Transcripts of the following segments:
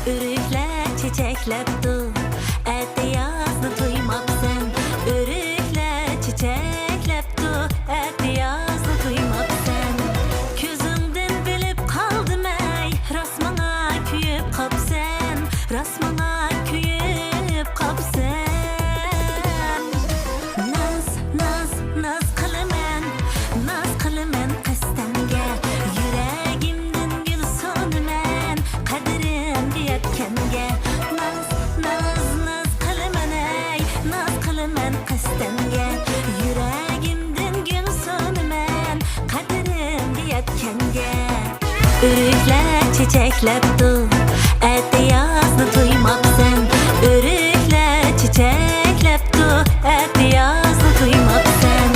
Ürükler çiçeklepdu, ette yazdı duymapsen. Ürükler çiçeklepdu, ette yazdı duymapsen. Küzünden bilip kaldım ey, rasmana küyüp kapsen. Rasmana küyüp kapsen. Naz kılımen, naz kılımen kastenge. Yüreğimden gül sonumen, kaderim diyetkenge. Naz kılımen ey, naz kılımen kastenge. Yüreğimden gül sonumen, kaderim diyetkenge. Ürükler çiçeklepdu, ette yazdı duymapsen. Ürükler çiçeklepdu, ette yazdı duymapsen.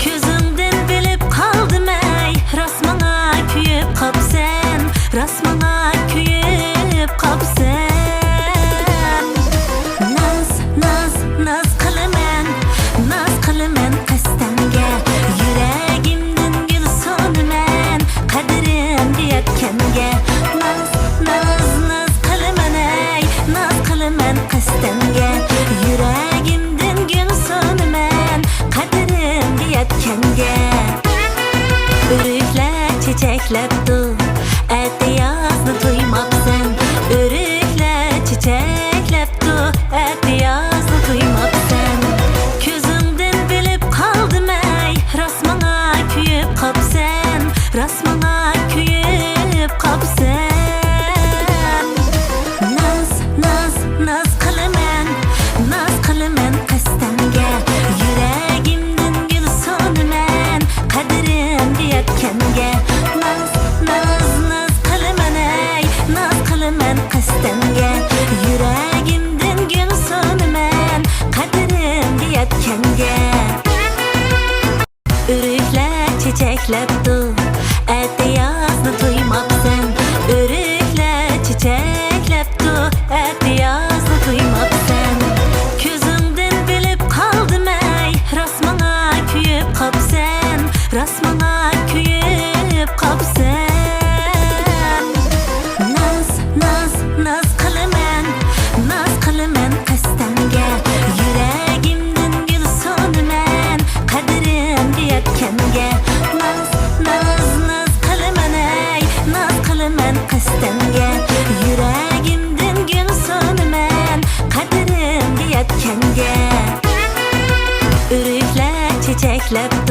Küzünden bilip kaldım ey, rasmana küyüp kapsen. Rasmana küyüp kapsen. Naz kılımen, naz kılımen kastenge. Yüreğimden gül sonumen, kaderim diyetkenge. Naz kılımen ey, naz kılımen kastenge. Yüreğimden gül sonumen, kaderim diyetkenge. Ürükler çiçeklepdu, ette yazdı duymapsen. Ürükler çiçeklepdu, ette yazdı duymapsen. Küzünden bilip kaldım ey, rasmana küyüp kapsen. Rasmana küyüp kapsen. Naz kılımen, naz kılımen kastenge. Yüreğimden gül sonumen, kaderim diyetkenge. Naz kılımen ey, naz kılımen kastenge. Yüreğimden gül sonumen, kaderim diyetkenge. Ürükler çiçeklepdu, ette yazdı duymapsen. Ürükler çiçeklepdu, ette yazdı duymapsen. Küzünden bilip kaldım ey, rasmana küyüp kapsen. Rasmana küyüp kapsen. Naz kılımen, naz kılımen kastenge. Yüreğimden gül sonumen, kaderim diyetkenge. Naz kılımen ey, naz kılımen kastenge. Yüreğimden gül sonumen, kaderim diyetkenge. Ürükler çiçeklepdu,